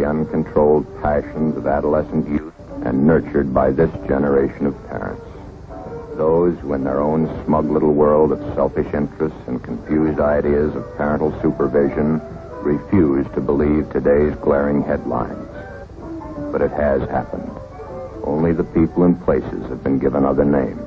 uncontrolled passions of adolescent youth and nurtured by this generation of parents. Those who, in their own smug little world of selfish interests and confused ideas of parental supervision, refuse to believe today's glaring headlines. But it has happened. Only the people and places have been given other names.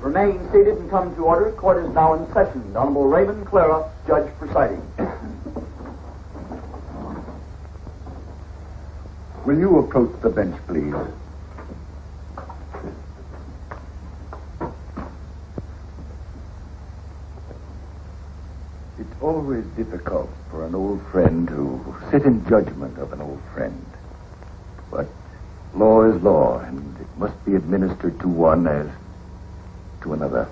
Remain seated and come to order. Court is now in session. The Honorable Raymond Clara, Judge presiding. Will you approach the bench, please? It's always difficult for an old friend to sit in judgment of an old friend. But law is law, and it must be administered to one as to another.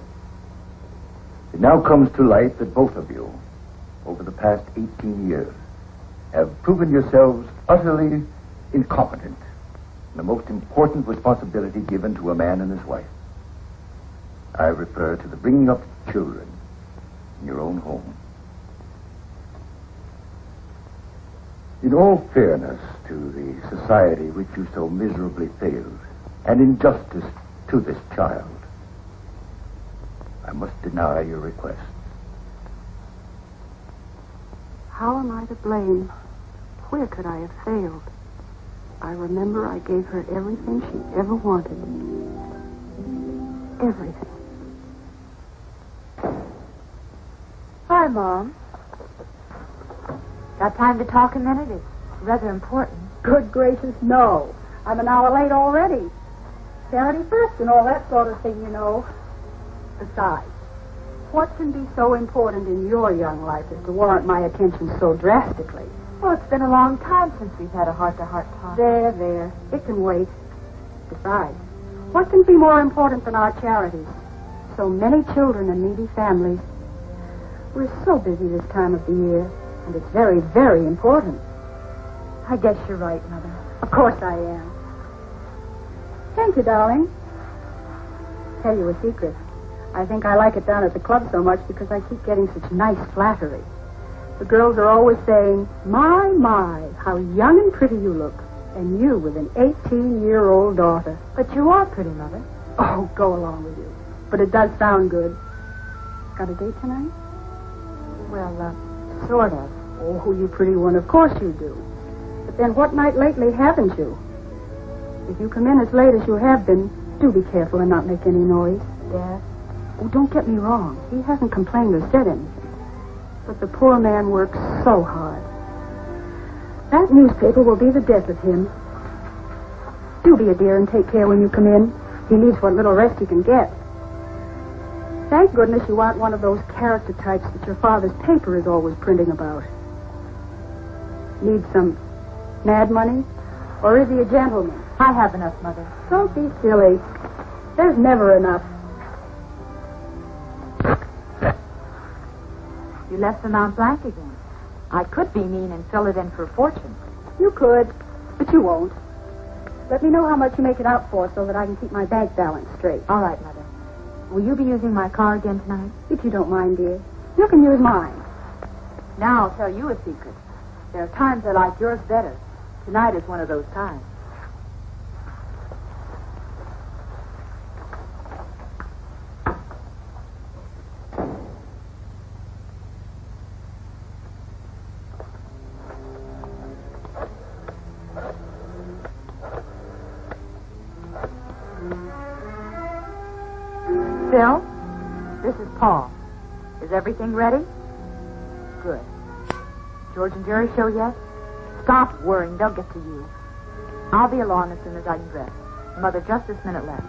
It now comes to light that both of you, over the past 18 years, have proven yourselves utterly incompetent in the most important responsibility given to a man and his wife. I refer to the bringing up of children in your own home. In all fairness to the society which you so miserably failed, and in justice to this child, I must deny your request. How am I to blame? Where could I have failed? I remember I gave her everything she ever wanted. Everything. Hi, Mom. Got time to talk a minute? It's rather important. Good gracious, no. I'm an hour late already. Charity first and all that sort of thing, you know. Besides, what can be so important in your young life as to warrant my attention so drastically? Well, it's been a long time since we've had a heart-to-heart talk. There. It can wait. Besides, what can be more important than our charities? So many children and needy families. We're so busy this time of the year, and it's very, very important. I guess you're right, Mother. Of course I am. Thank you, darling. Tell you a secret. I think I like it down at the club so much because I keep getting such nice flattery. The girls are always saying, my, how young and pretty you look. And you with an 18-year-old daughter. But you are pretty, Mother. Oh, go along with you. But it does sound good. Got a date tonight? Well, sort of. Oh, you pretty one. Of course you do. But then what night lately haven't you? If you come in as late as you have been, do be careful and not make any noise. Dad? Oh, don't get me wrong. He hasn't complained or said anything. But the poor man works so hard. That newspaper will be the death of him. Do be a dear and take care when you come in. He needs what little rest he can get. Thank goodness you aren't one of those character types that your father's paper is always printing about. Need some mad money? Or is he a gentleman? I have enough, Mother. Don't be silly. There's never enough. You left the Mount Blanc again. I could be mean and fill it in for a fortune. You could, but you won't. Let me know how much you make it out for so that I can keep my bank balance straight. All right, Mother. Will you be using my car again tonight? If you don't mind, dear. You can use mine. Now I'll tell you a secret. There are times I like yours better. Tonight is one of those times. Phil, this is Paul. Is everything ready? Good. George and Jerry show yet? Stop worrying. They'll get to you. I'll be along as soon as I can dress. Mother, just this minute left.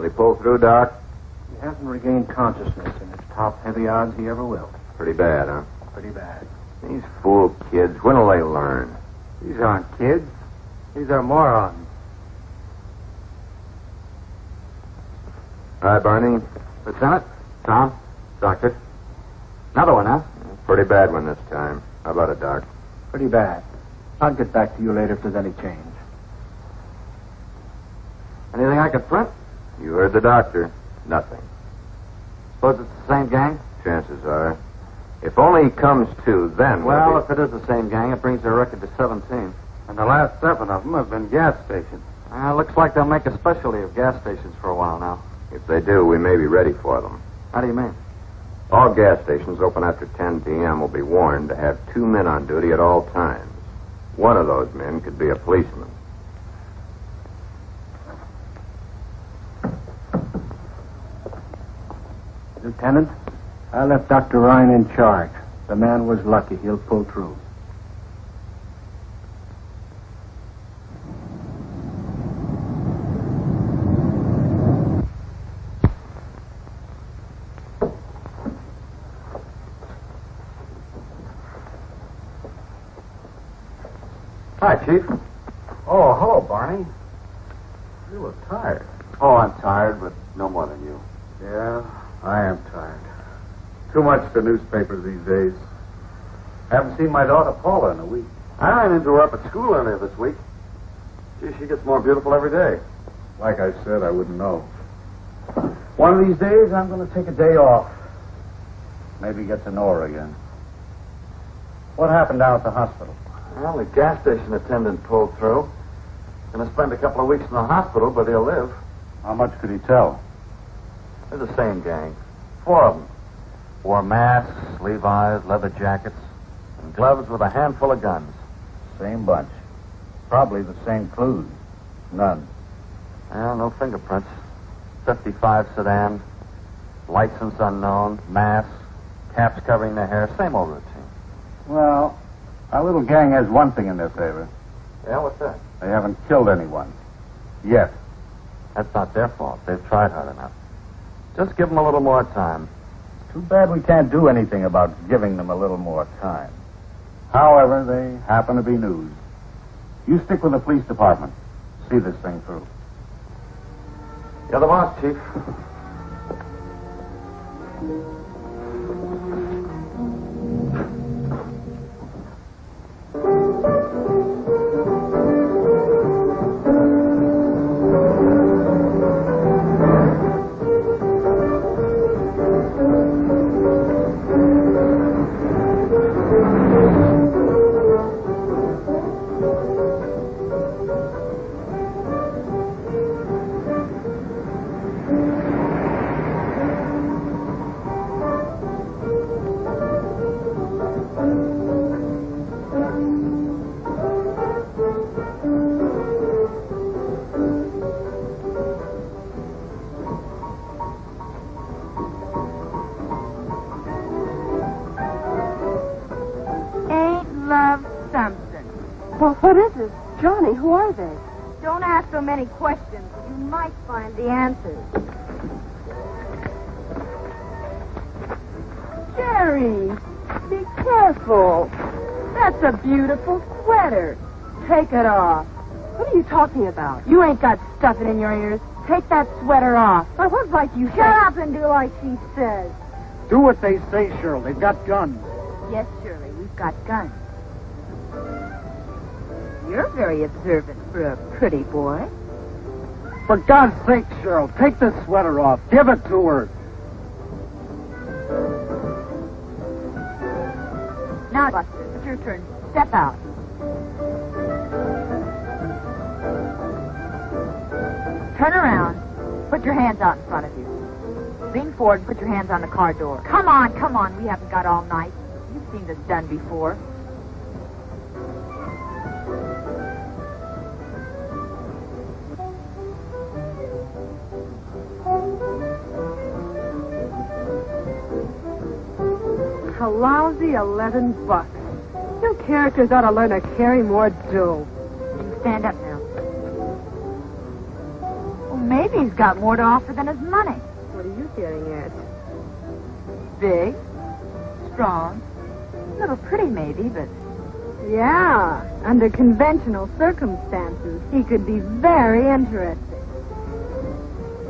Will he pull through, Doc? He hasn't regained consciousness, and it's top heavy odds he ever will. Pretty bad, huh? Pretty bad. These fool kids, when will they learn? These aren't kids. These are morons. All right, Barney. Lieutenant, Tom, Doctor. Another one, huh? Pretty bad one this time. How about it, Doc? Pretty bad. I'll get back to you later if there's any change. Anything I could print? You heard the doctor. Nothing. Suppose it's the same gang? Chances are. If only he comes to, then... Well, if it is the same gang, it brings their record to 17. And the last 7 of them have been gas stations. Looks like they'll make a specialty of gas stations for a while now. If they do, we may be ready for them. How do you mean? All gas stations open after 10 p.m. will be warned to have 2 men on duty at all times. One of those men could be a policeman. Lieutenant, I left Dr. Ryan in charge. The man was lucky. He'll pull through. Hi, Chief. Oh, hello, Barney. You look tired. Oh, I'm tired, but no more than you. Yeah, I am tired. Too much for newspapers these days. Haven't seen my daughter Paula in a week. I ran into her up at school earlier this week. Gee, she gets more beautiful every day. Like I said, I wouldn't know. One of these days, I'm going to take a day off. Maybe get to know her again. What happened down at the hospital? Well, the gas station attendant pulled through. Gonna spend a couple of weeks in the hospital, but he'll live. How much could he tell? They're the same gang. 4 of them. Wore masks, Levi's, leather jackets, and gloves with a handful of guns. Same bunch. Probably the same clues. None. Well, no fingerprints. 55 sedan, license unknown, masks, caps covering their hair. Same old routine. Well, our little gang has one thing in their favor. Yeah, what's that? They haven't killed anyone. Yet. That's not their fault. They've tried hard enough. Just give them a little more time. Too bad we can't do anything about giving them a little more time. However, they happen to be news. You stick with the police department. See this thing through. You're the boss, Chief. Well, what is it? Johnny, who are they? Don't ask so many questions. You might find the answers. Jerry, be careful. That's a beautiful sweater. Take it off. What are you talking about? You ain't got stuffing in your ears. Take that sweater off. Why, what right you Shut up and do like she says. Do what they say, Cheryl. They've got guns. Yes, Shirley, we've got guns. You're very observant for a pretty boy. For God's sake, Cheryl, take this sweater off. Give it to her. Now, Buster, it's your turn. Step out. Turn around. Put your hands out in front of you. Lean forward and put your hands on the car door. Come on, come on. We haven't got all night. You've seen this done before. A lousy $11. You characters ought to learn to carry more dough. You can stand up now. Well, maybe He's got more to offer than his money. What are you getting at? Big, strong, a little pretty maybe, but... Yeah, under conventional circumstances, he could be very interesting.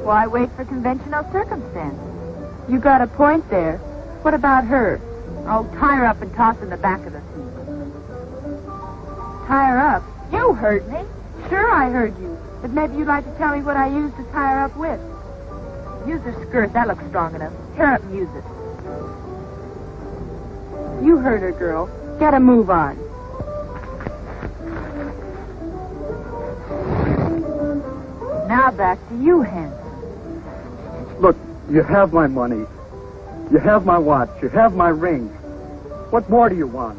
Why wait for conventional circumstances? You got a point there. What about her? Oh, tie her up and toss in the back of the seat. Tie her up? You heard me. Sure, I heard you. But maybe you'd like to tell me what I used to tie her up with. Use her skirt. That looks strong enough. Tear up and use it. You heard her, girl. Get a move on. Now back to you, Hanson. Look, you have my money. You have my watch. You have my ring. What more do you want?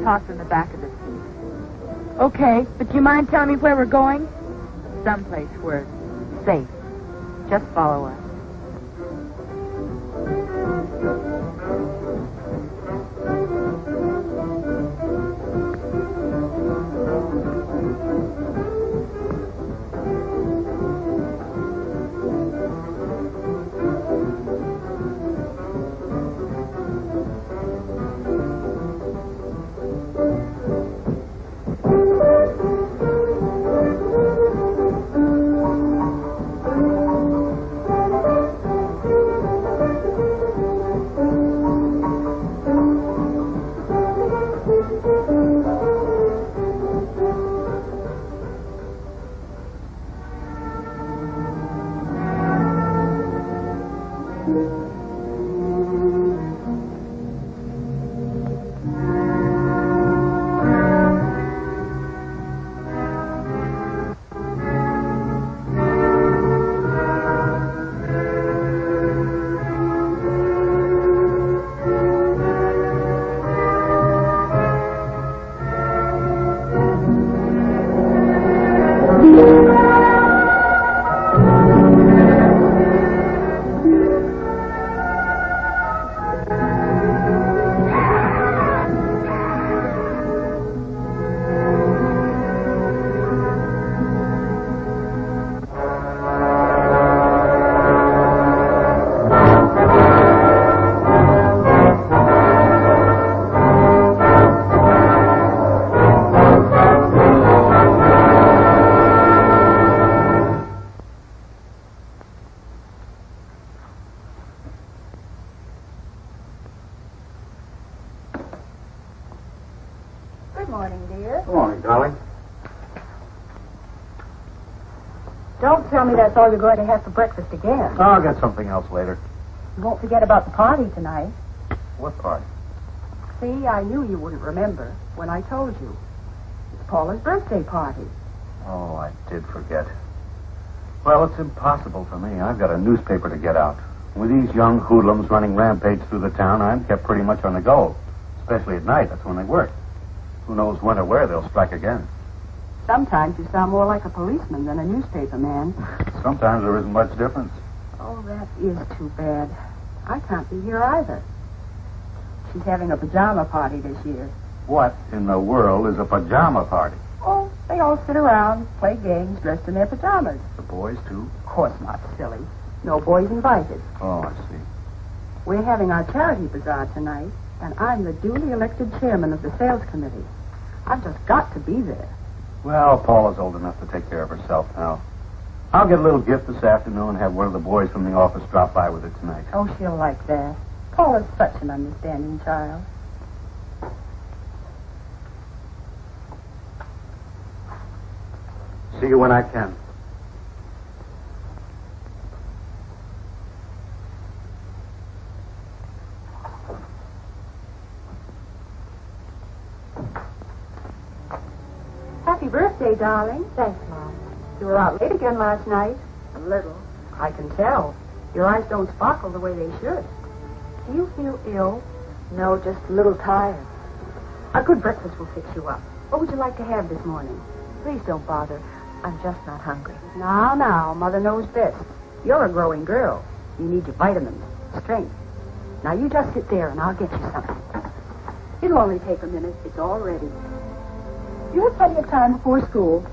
Toss in the back of the seat. Okay, but do you mind telling me where we're going? Someplace where it's safe. Just follow us. Tell me that's all you're going to have for breakfast again. Oh, I'll get something else later. You won't forget about the party tonight. What party? See, I knew you wouldn't remember when I told you. It's Paula's birthday party. Oh, I did forget. Well, it's impossible for me. I've got a newspaper to get out. With these young hoodlums running rampage through the town, I'm kept pretty much on the go. Especially at night. That's when they work. Who knows when or where they'll strike again. Sometimes you sound more like a policeman than a newspaper man. Sometimes there isn't much difference. Oh, that is too bad. I can't be here either. She's having a pajama party this year. What in the world is a pajama party? Oh, they all sit around, play games, dressed in their pajamas. The boys, too? Of course not, silly. No boys invited. Oh, I see. We're having our charity bazaar tonight, and I'm the duly elected chairman of the sales committee. I've just got to be there. Well, Paula's old enough to take care of herself now. I'll get a little gift this afternoon and have one of the boys from the office drop by with her tonight. Oh, she'll like that. Paula's such an understanding child. See you when I can. Happy birthday, darling. Thanks, Mom. You were out late again last night. A little. I can tell. Your eyes don't sparkle the way they should. Do you feel ill? No, just a little tired. A good breakfast will fix you up. What would you like to have this morning? Please don't bother. I'm just not hungry. Now, Mother knows best. You're a growing girl. You need your vitamins, strength. Now, you just sit there and I'll get you something. It'll only take a minute. It's all ready. You have plenty of time before school.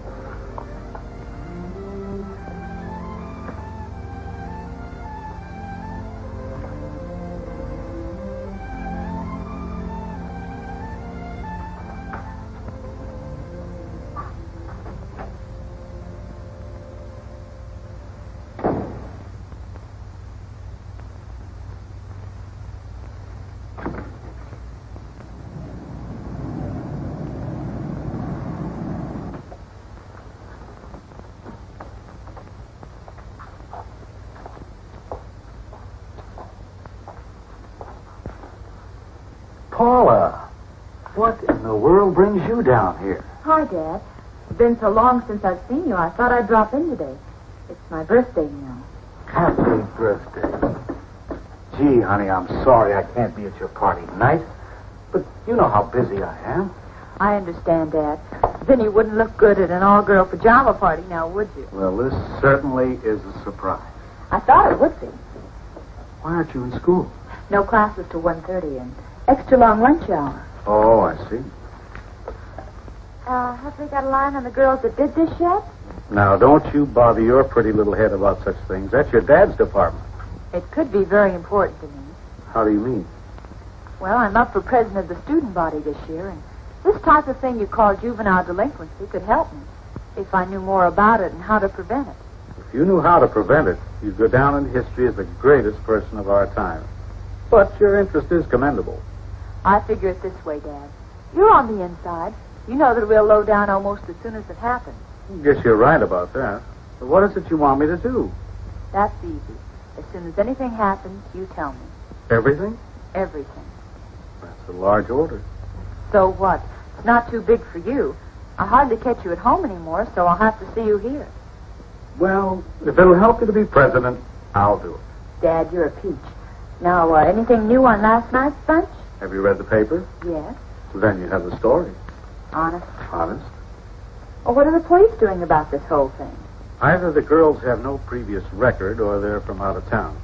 Paula, what in the world brings you down here? Hi, Dad. It's been so long since I've seen you, I thought I'd drop in today. It's my birthday, you know. Happy birthday. Gee, honey, I'm sorry I can't be at your party tonight, but you know how busy I am. I understand, Dad. Then you wouldn't look good at an all-girl pajama party now, would you? Well, this certainly is a surprise. I thought it would be. Why aren't you in school? No classes till 1:30 and extra long lunch hour. Oh, I see. Have we got a line on the girls that did this yet? Now, don't you bother your pretty little head about such things. That's your dad's department. It could be very important to me. How do you mean? Well, I'm up for president of the student body this year, and this type of thing you call juvenile delinquency could help me if I knew more about it and how to prevent it. If you knew how to prevent it, you'd go down in history as the greatest person of our time. But your interest is commendable. I figure it this way, Dad. You're on the inside. You know that we'll low down almost as soon as it happens. Guess you're right about that. But what is it you want me to do? That's easy. As soon as anything happens, you tell me. Everything? Everything. That's a large order. So what? It's not too big for you. I hardly catch you at home anymore, so I'll have to see you here. Well, if it'll help you to be president, I'll do it. Dad, you're a peach. Now, anything new on last night's bunch? Have you read the paper? Yes. Then you have the story. Honest? Honest? Well, what are the police doing about this whole thing? Either the girls have no previous record or they're from out of town.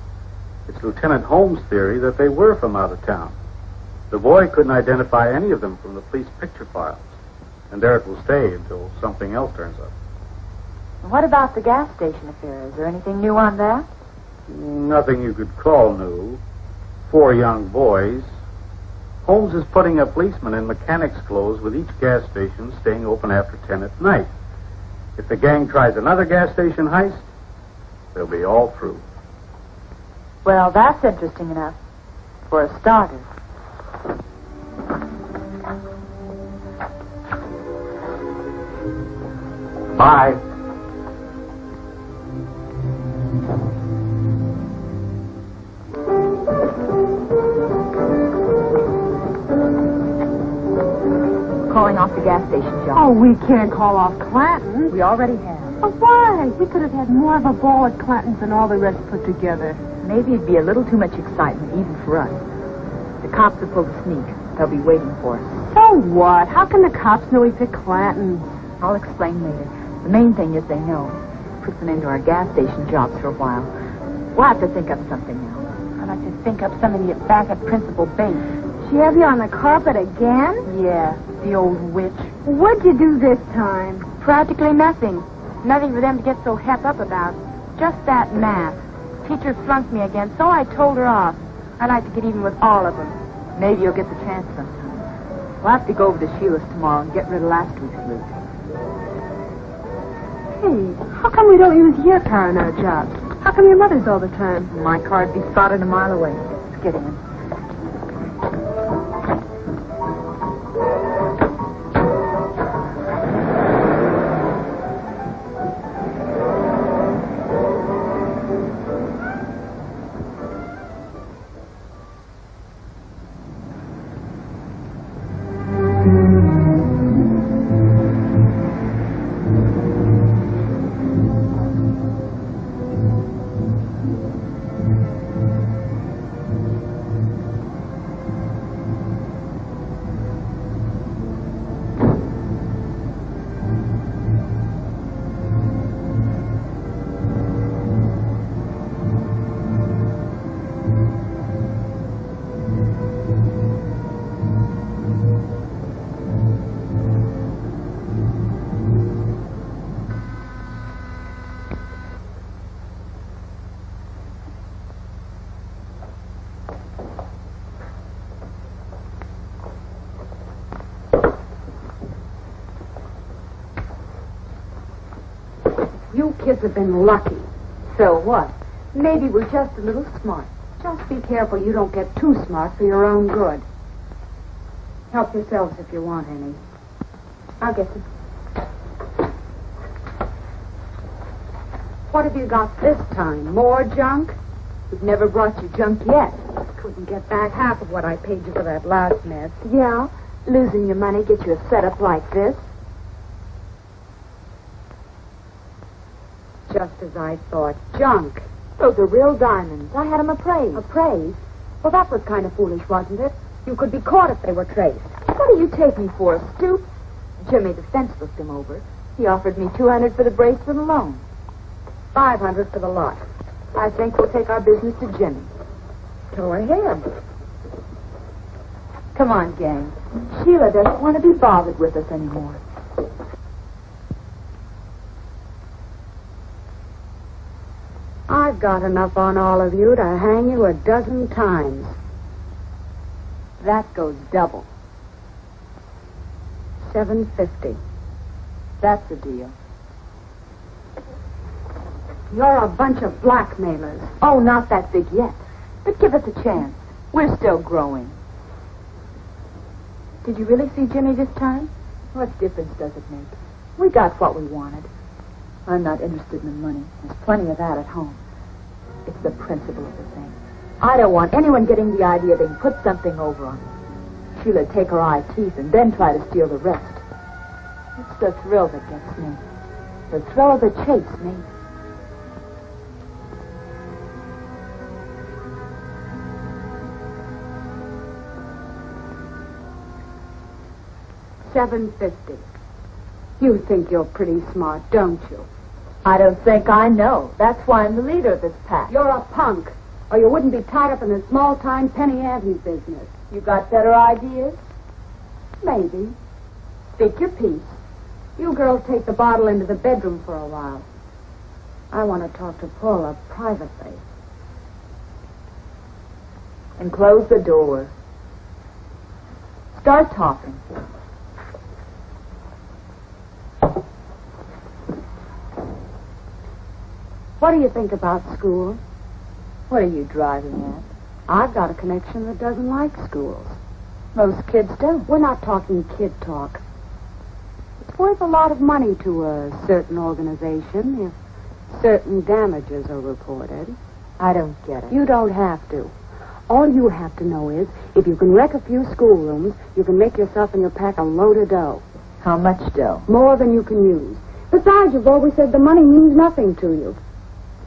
It's Lieutenant Holmes' theory that they were from out of town. The boy couldn't identify any of them from the police picture files. And there it will stay until something else turns up. And what about the gas station affair? Is there anything new on that? Nothing you could call new. 4 young boys. Holmes is putting a policeman in mechanic's clothes with each gas station staying open after 10 at night. If the gang tries another gas station heist, they'll be all through. Well, that's interesting enough. For a starter. Bye. Calling off the gas station, Jolley. Oh, we can't call off Clanton. We already have. Oh, why? We could have had more of a ball at Clanton's than all the rest put together. Maybe it'd be a little too much excitement, even for us. The cops have pulled a sneak. They'll be waiting for us. So what? How can the cops know he's at Clanton's? I'll explain later. The main thing is they know. Puts an end to our gas station jobs for a while. We'll have to think up something now. I'd like to think up somebody back at Principal Base. She have you on the carpet again? Yeah, the old witch. What'd you do this time? Practically nothing. Nothing for them to get so het up about. Just that math. Teacher flunked me again, so I told her off. I'd like to get even with all of them. Maybe you'll get the chance sometime. We'll have to go over to Sheila's tomorrow and get rid of last week's loot. Hey, how come we don't use your car in our jobs? How come your mother's all the time? My car'd be spotted a mile away. Let's get in. You kids have been lucky. So what? Maybe we're just a little smart. Just be careful you don't get too smart for your own good. Help yourselves if you want any. I'll get them. What have you got this time? More junk? We've never brought you junk yet. Couldn't get back half of what I paid you for that last mess. Yeah? Losing your money gets you a setup like this? Just as I thought. Junk. Those are real diamonds. I had them appraised. Appraised? Well, that was kind of foolish, wasn't it? You could be caught if they were traced. What do you take me for, a stoop? Jimmy the fence looked him over. He offered me $200 for the bracelet alone. $500 for the lot. I think we'll take our business to Jimmy. Go ahead. Come on, gang. Sheila doesn't want to be bothered with us anymore. I've got enough on all of you to hang you a dozen times. That goes double. $750. That's a deal. You're a bunch of blackmailers. Oh, not that big yet. But give us a chance. We're still growing. Did you really see Jimmy this time? What difference does it make? We got what we wanted. I'm not interested in the money. There's plenty of that at home. It's the principle of the thing. I don't want anyone getting the idea they can put something over on me. She'll take her eye teeth and then try to steal the rest. It's the thrill that gets me. The thrill of the chase, me. $750. You think you're pretty smart, don't you? I don't think I know. That's why I'm the leader of this pack. You're a punk, or you wouldn't be tied up in this small-time penny ante business. You got better ideas? Maybe. Speak your piece. You girls take the bottle into the bedroom for a while. I want to talk to Paula privately. And close the door. Start talking. What do you think about school? What are you driving at? I've got a connection that doesn't like schools. Most kids don't. We're not talking kid talk. It's worth a lot of money to a certain organization if certain damages are reported. I don't get it. You don't have to. All you have to know is, if you can wreck a few schoolrooms, you can make yourself and your pack a load of dough. How much dough? More than you can use. Besides, you've always said the money means nothing to you.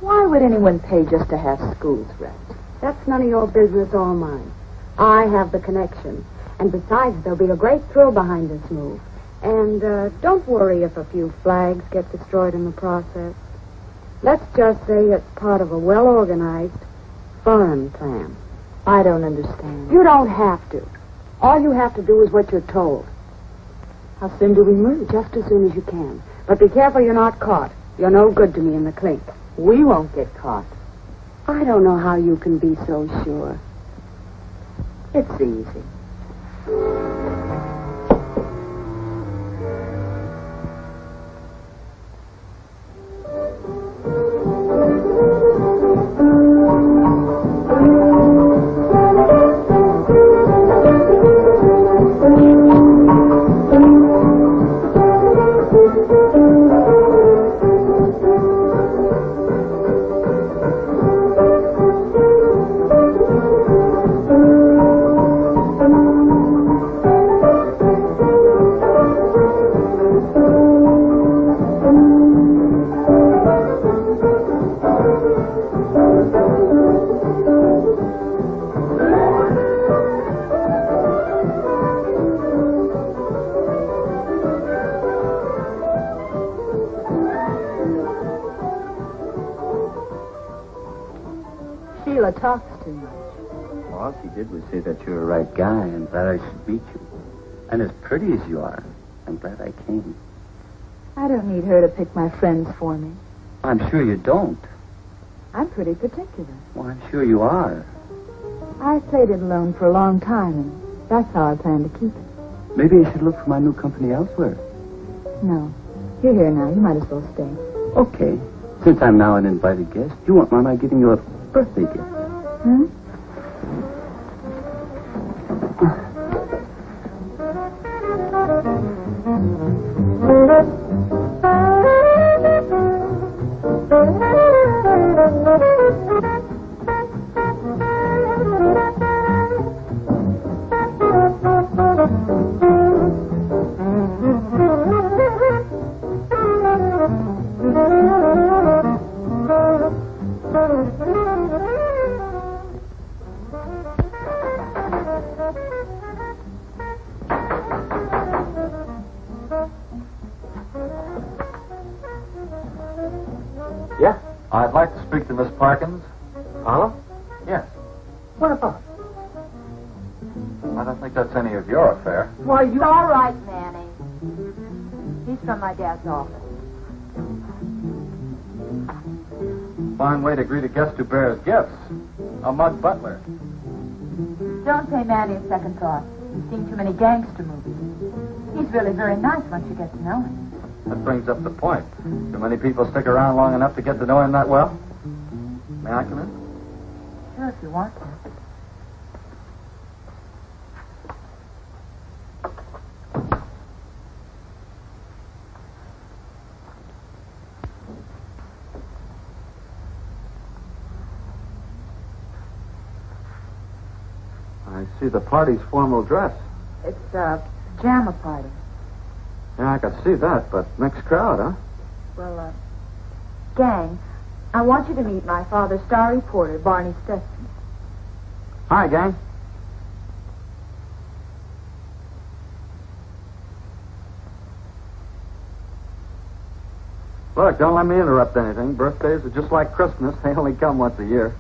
Why would anyone pay just to have schools wrecked? That's none of your business or mine. I have the connection. And besides, there'll be a great thrill behind this move. And don't worry if a few flags get destroyed in the process. Let's just say it's part of a well-organized foreign plan. I don't understand. You don't have to. All you have to do is what you're told. How soon do we move? Just as soon as you can. But be careful you're not caught. You're no good to me in the clink. We won't get caught. I don't know how you can be so sure. It's easy. Sheila talks too much. All she did was say that you're a right guy and that I should beat you. And as pretty as you are, I'm glad I came. I don't need her to pick my friends for me. I'm sure you don't. I'm pretty particular. Well, I'm sure you are. I played it alone for a long time, and that's how I plan to keep it. Maybe I should look for my new company elsewhere. No. You're here now. You might as well stay. Okay. Since I'm now an invited guest, you won't mind my giving you a birthday gift. Hmm? Yeah, I'd like to speak to Miss Parkins. Paula? Yes. What about? I don't think that's any of your affair. Why, you... All right, Manny. He's from my dad's office. Fine way to greet a guest who bears gifts. A mud butler. Don't pay Manny a second thought. He's seen too many gangster movies. He's really very nice once you get to know him. That brings up the point. Do many people stick around long enough to get to know him that well? May I come in? Sure, if you want to. I see the party's formal dress. It's a pajama party. Yeah, I could see that, but mixed crowd, huh? Well, gang, I want you to meet my father's star reporter, Barney Stetson. Hi, gang. Look, don't let me interrupt anything. Birthdays are just like Christmas. They only come once a year.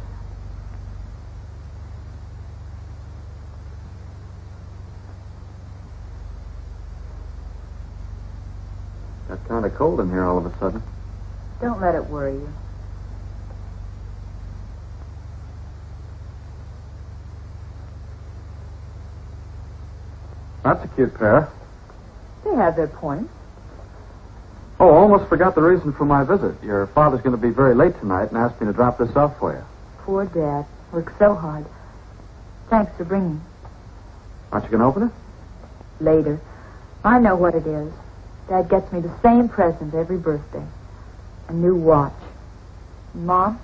Got kind of cold in here all of a sudden. Don't let it worry you. That's a cute pair. They have their points. Oh, almost forgot the reason for my visit. Your father's going to be very late tonight and asked me to drop this off for you. Poor Dad. Works so hard. Thanks for bringing. Aren't you going to open it? Later. I know what it is. Dad gets me the same present every birthday. A new watch. Mom,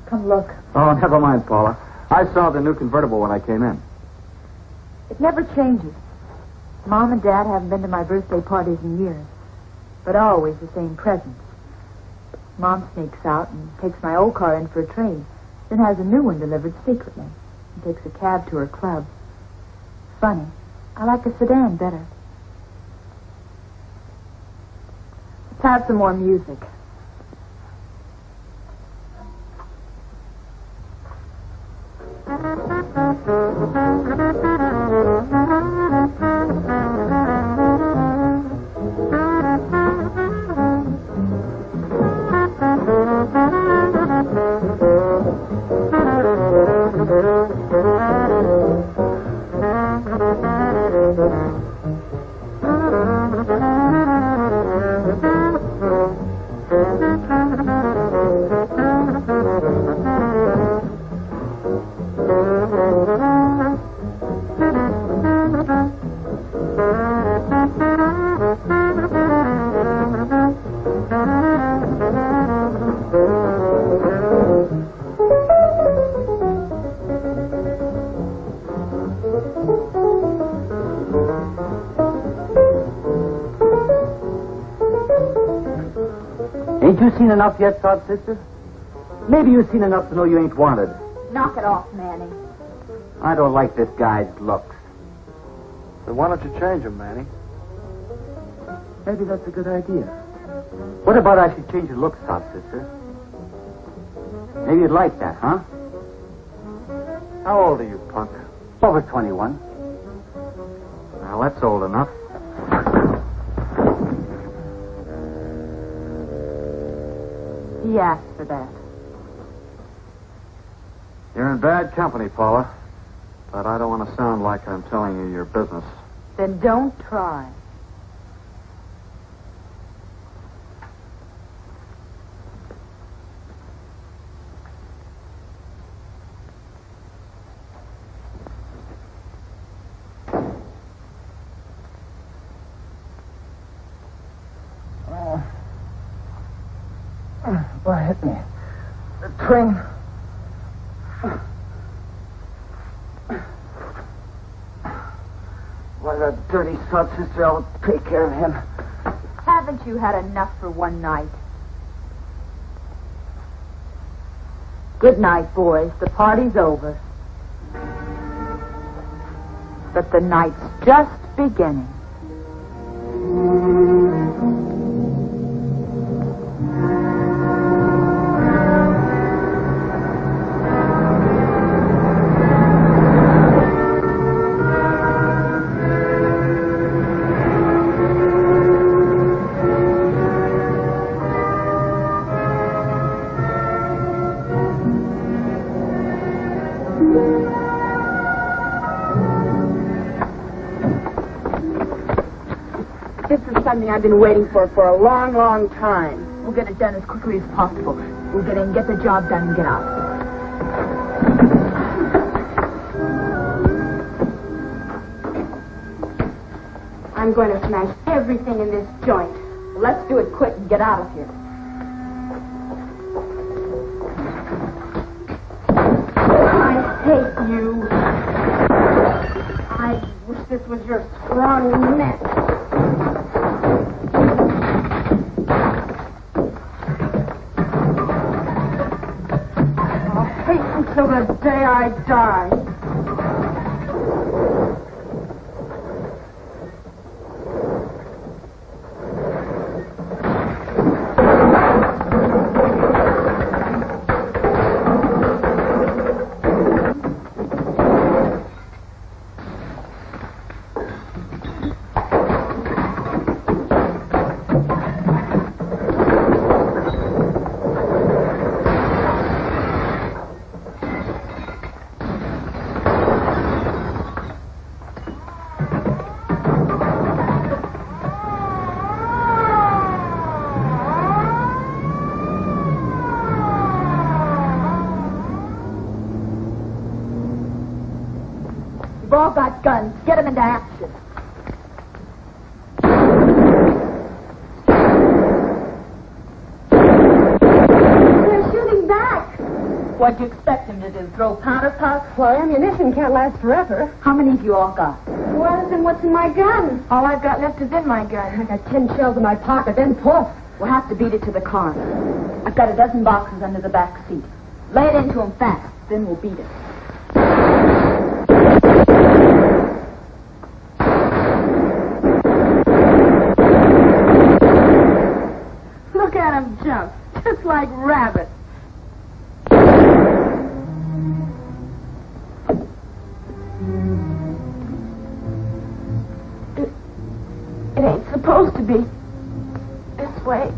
come look. Oh, never mind, Paula. I saw the new convertible when I came in. It never changes. Mom and Dad haven't been to my birthday parties in years, but always the same presents. Mom sneaks out and takes my old car in for a trade, then has a new one delivered secretly and takes a cab to her club. Funny, I like a sedan better. Let's have some more music. Ain't you seen enough yet, Sod Sister? Maybe you've seen enough to know you ain't wanted. Knock it off, Manny. I don't like this guy's looks. So why don't you change him, Manny? Maybe that's a good idea. What about I should change your looks, Sod Sister? Maybe you'd like that, huh? How old are you, punk? Over 21. Well, that's old enough. He asked for that. You're in bad company, Paula. But I don't want to sound like I'm telling you your business. Then don't try. What hit me? The train. Why, that dirty sod, sister, I'll take care of him. Haven't you had enough for one night? Good night, boys. The party's over. But the night's just beginning. Something I've been waiting for a long, long time. We'll get it done as quickly as possible. We'll get in, get the job done, and get out. I'm going to smash everything in this joint. Let's do it quick and get out of here. I hate you. I wish this was your strong neck. Till the day I die. We've all got guns. Get them into action. They're shooting back. What'd you expect them to do? Throw powder puffs? Well, ammunition can't last forever. How many have you all got? What is in what's in my gun? All I've got left is in my gun. I got 10 shells in my pocket, then puff. We'll have to beat it to the car. I've got a dozen boxes under the back seat. Lay it into them fast, then we'll beat it. Look at them jump, just like rabbits. It ain't supposed to be this way.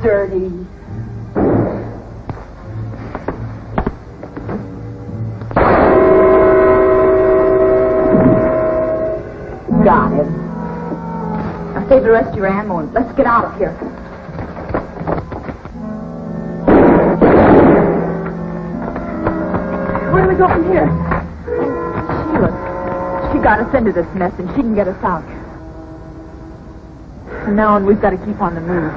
Dirty. Got him. Now save the rest of your ammo and let's get out of here. Where do we go from here? Sheila, she got us into this mess and she can get us out. From now on, we've got to keep on the move.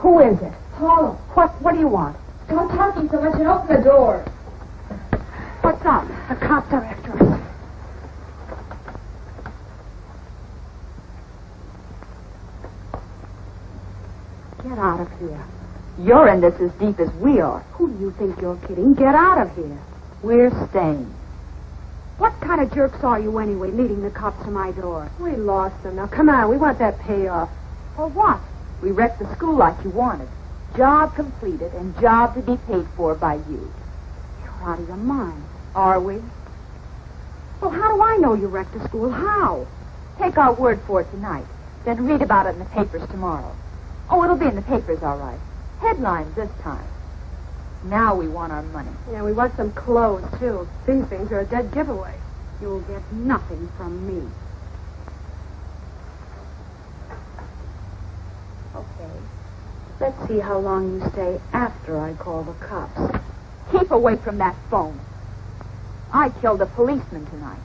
Who is it? Paula. What do you want? Stop talking so much and open the door. What's up? The cops are after us. Get out of here. You're in this as deep as we are. Who do you think you're kidding? Get out of here. We're staying. What kind of jerks are you anyway, leading the cops to my door? We lost them. Now, come on. We want that payoff. For what? We wrecked the school like you wanted. Job completed and job to be paid for by you. You're out of your mind. Are we? Well, how do I know you wrecked the school? How? Take our word for it tonight. Then read about it in the papers tomorrow. Oh, it'll be in the papers, all right. Headlines this time. Now we want our money. Yeah, we want some clothes, too. These things are a dead giveaway. You'll get nothing from me. Okay. Let's see how long you stay after I call the cops. Keep away from that phone. I killed a policeman tonight.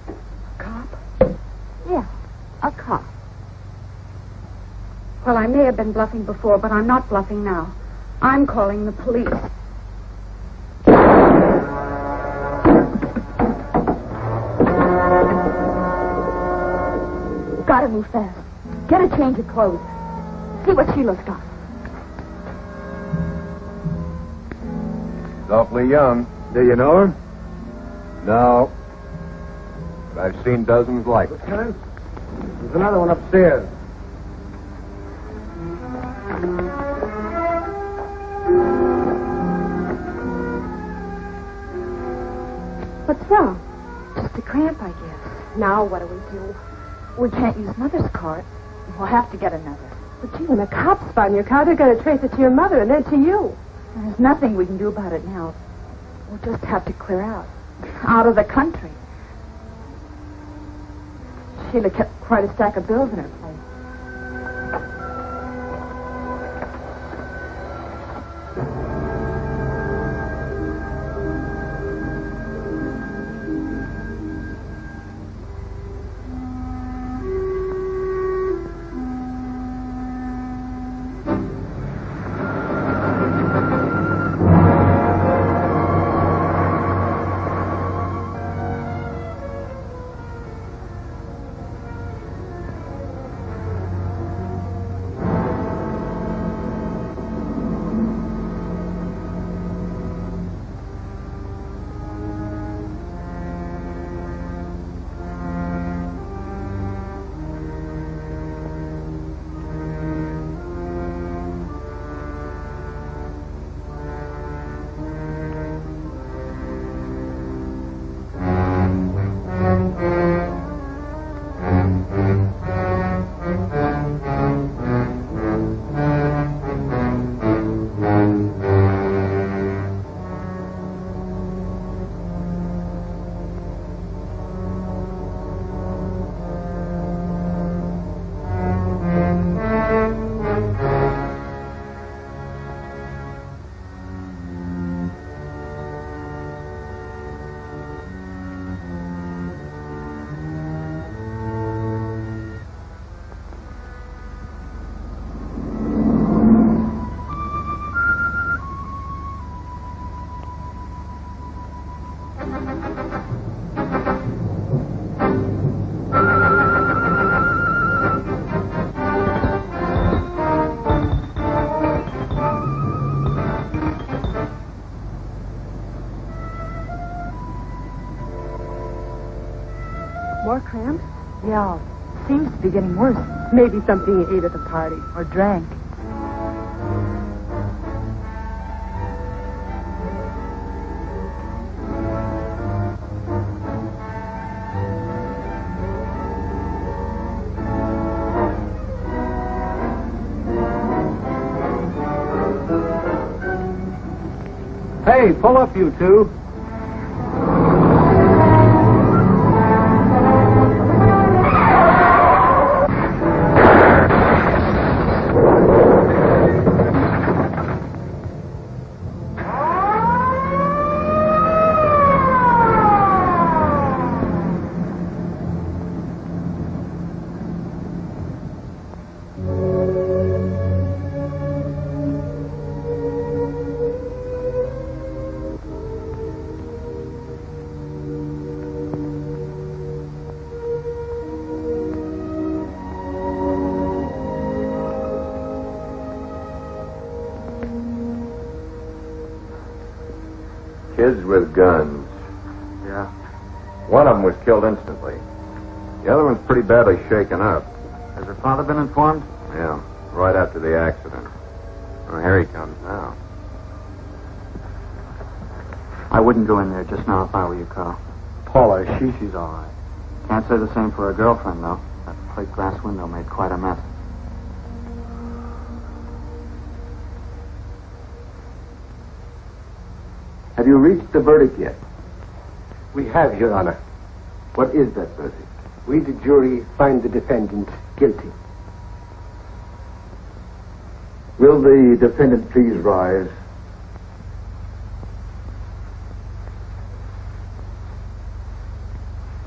A cop? Yeah, a cop. Well, I may have been bluffing before, but I'm not bluffing now. I'm calling the police. Gotta move fast. Get a change of clothes. See what Sheila's got. She's awfully young. Do you know her? No. But I've seen dozens like her. Lieutenant, there's another one upstairs. What's wrong? Just a cramp, I guess. Now what do we do? We can't use Mother's cart. We'll have to get another. But gee, when the cops find your car, they're going to trace it to your mother and then to you. There's nothing we can do about it now. We'll just have to clear out. Out of the country. Sheila kept quite a stack of bills in her place. More cramps? Yeah, seems to be getting worse. Maybe something you ate at the party. Or drank. Hey, pull up, you two. Kids with guns. Yeah. One of them was killed instantly. The other one's pretty badly shaken up. Has her father been informed? Yeah, right after the accident. Well, here he comes now. I wouldn't go in there just now if I were you, Carl. Paula, She's all right. Can't say the same for her girlfriend, though. That plate glass window made quite a mess. Have you reached the verdict yet? We have, Your Honor. What is that verdict? We, the jury, find the defendant guilty. Will the defendant please rise?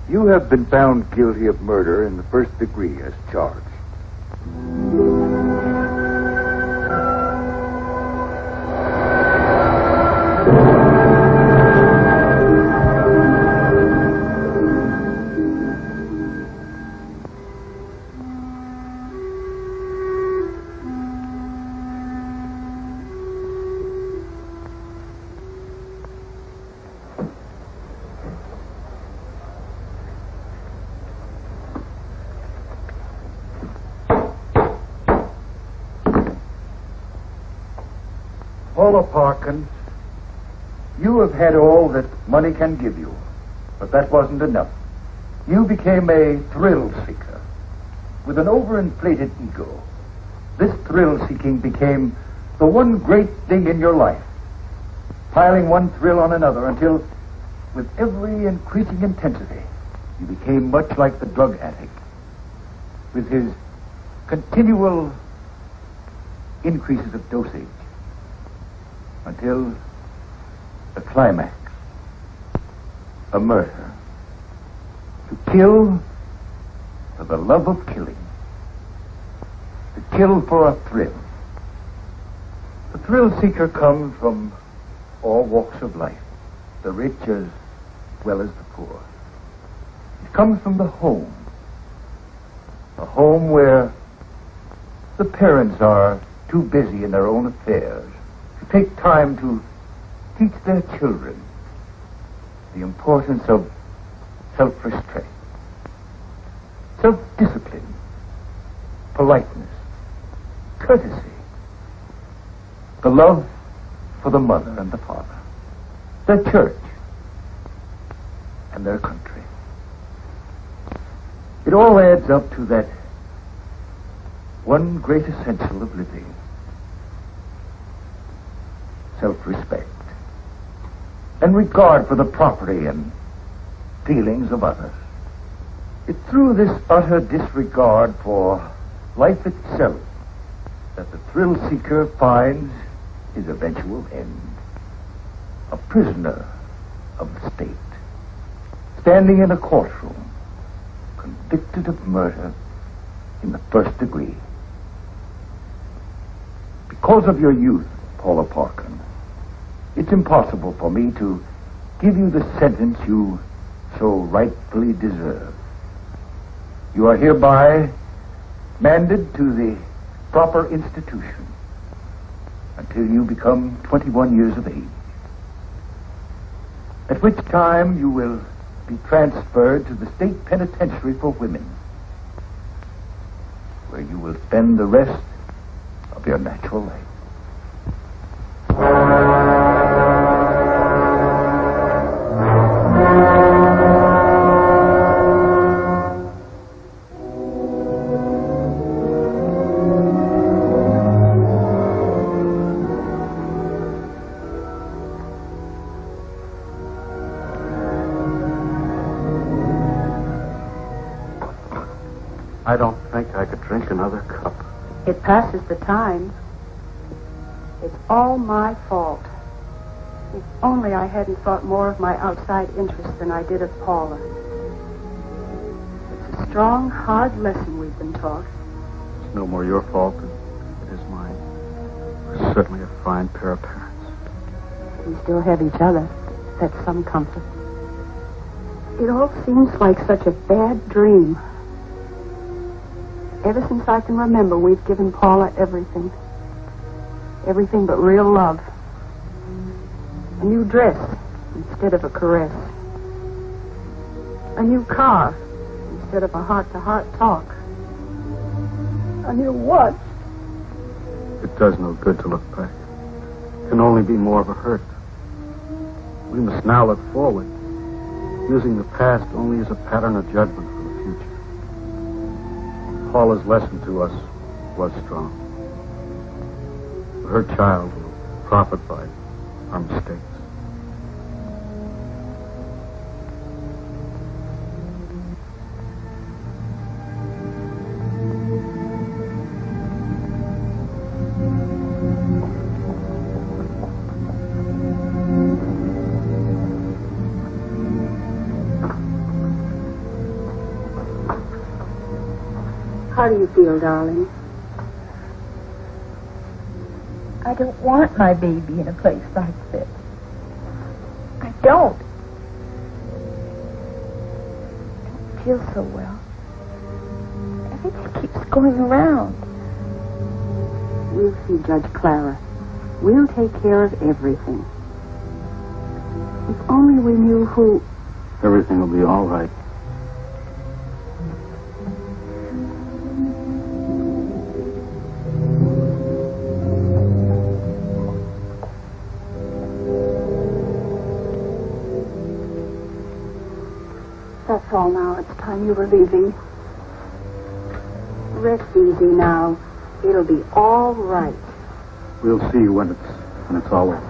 You have been found guilty of murder in the first degree as charged. Paula Parkins, you have had all that money can give you, but that wasn't enough. You became a thrill seeker with an overinflated ego. This thrill seeking became the one great thing in your life, piling one thrill on another until, with every increasing intensity, you became much like the drug addict, with his continual increases of dosage, until the climax, a murder. To kill for the love of killing. To kill for a thrill. The thrill seeker comes from all walks of life, the rich as well as the poor. It comes from the home. A home where the parents are too busy in their own affairs to take time to teach their children the importance of self-restraint, self-discipline, politeness, courtesy, the love for the mother and the father, their church, and their country. It all adds up to that one great essential of living: self-respect and regard for the property and feelings of others. It's through this utter disregard for life itself that the thrill seeker finds his eventual end. A prisoner of the state, standing in a courtroom, convicted of murder in the first degree. Because of your youth, Paula Parkin, it's impossible for me to give you the sentence you so rightfully deserve. You are hereby manded to the proper institution until you become 21 years of age, at which time you will be transferred to the state penitentiary for women, where you will spend the rest of your natural life. I don't think I could drink another cup. It passes the time. It's all my fault. If only I hadn't thought more of my outside interests than I did of Paula. It's a strong, hard lesson we've been taught. It's no more your fault than it is mine. We're certainly a fine pair of parents. We still have each other. That's some comfort. It all seems like such a bad dream. Ever since I can remember, we've given Paula everything. Everything but real love. A new dress, instead of a caress. A new car instead of a heart-to-heart talk. A new watch. It does no good to look back. It can only be more of a hurt. We must now look forward, using the past only as a pattern of judgment for the future. Paula's lesson to us was strong. Her child will profit by our mistakes. How do you feel, darling? I don't want my baby in a place like this. I don't. I don't feel so well. Everything keeps going around. We'll see Judge Clara. We'll take care of everything. If only we knew who... Everything will be all right. That's all now. It's time you were leaving. Rest easy now. It'll be all right. We'll see when it's all over.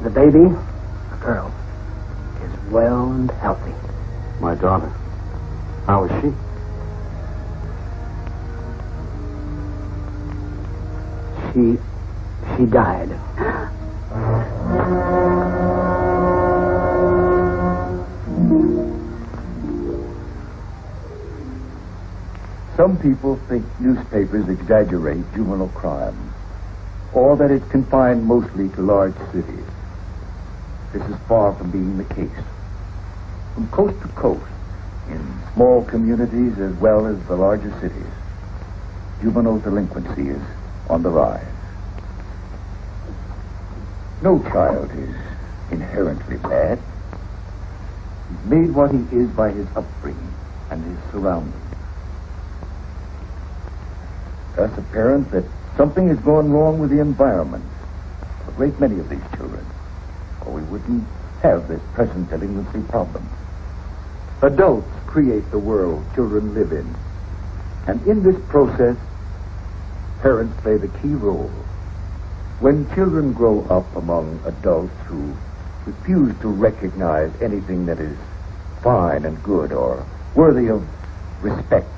The baby, a girl, is well and healthy. My daughter. How is she? She died. Some people think newspapers exaggerate juvenile crime, or that it's confined mostly to large cities. This is far from being the case. From coast to coast, in small communities as well as the larger cities, juvenile delinquency is on the rise. No child is inherently bad. He's made what he is by his upbringing and his surroundings. Thus apparent that something has gone wrong with the environment of a great many of these children, or we wouldn't have this present delinquency problem. Adults create the world children live in, and in this process, parents play the key role. When children grow up among adults who refuse to recognize anything that is fine and good or worthy of respect,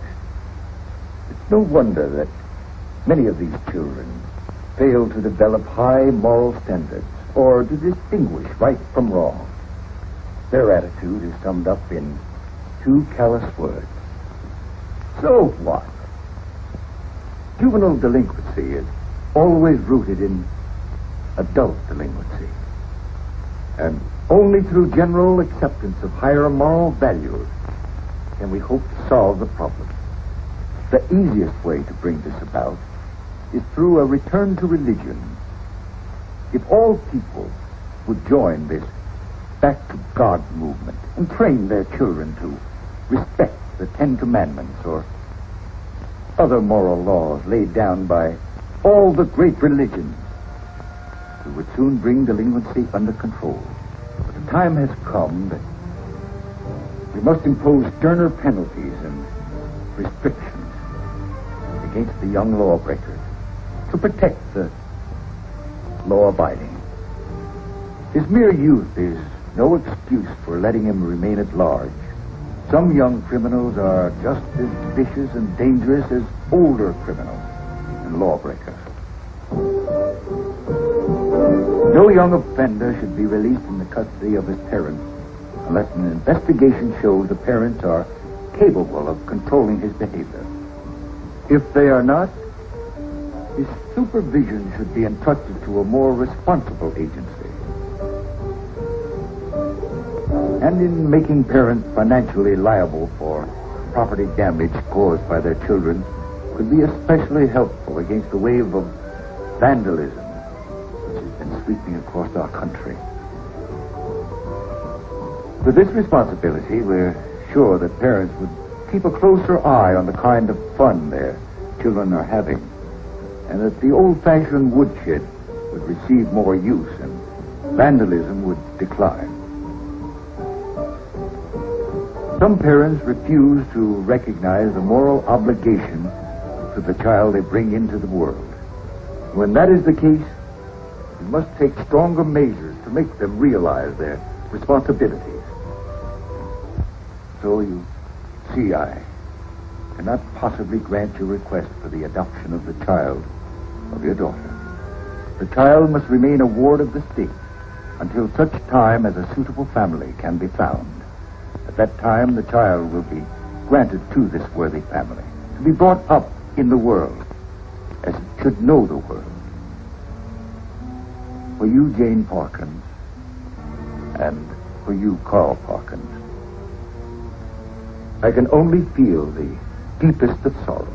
it's no wonder that many of these children fail to develop high moral standards or to distinguish right from wrong. Their attitude is summed up in two callous words. So what? Juvenile delinquency is always rooted in adult delinquency. And only through general acceptance of higher moral values can we hope to solve the problem. The easiest way to bring this about is through a return to religion. If all people would join this back to God movement and train their children to respect the Ten Commandments or other moral laws laid down by all the great religions, we would soon bring delinquency under control. time has come that we must impose sterner penalties and restrictions against the young lawbreakers to protect the law-abiding. His mere youth is no excuse for letting him remain at large. Some young criminals are just as vicious and dangerous as older criminals and lawbreakers. No young offender should be released in the custody of his parents unless an investigation shows the parents are capable of controlling his behavior. If they are not, his supervision should be entrusted to a more responsible agency. And in making parents financially liable for property damage caused by their children could be especially helpful against the wave of vandalism which has been sweeping across our country. With this responsibility, we're sure that parents would keep a closer eye on the kind of fun their children are having, and that the old-fashioned woodshed would receive more use and vandalism would decline. Some parents refuse to recognize the moral obligation to the child they bring into the world. When that is the case, we must take stronger measures to make them realize their responsibilities. So you see, I cannot possibly grant your request for the adoption of the child of your daughter. The child must remain a ward of the state until such time as a suitable family can be found. At that time, the child will be granted to this worthy family to be brought up in the world as it should know the world. For you, Jane Parkins, and for you, Carl Parkins, I can only feel the deepest of sorrow.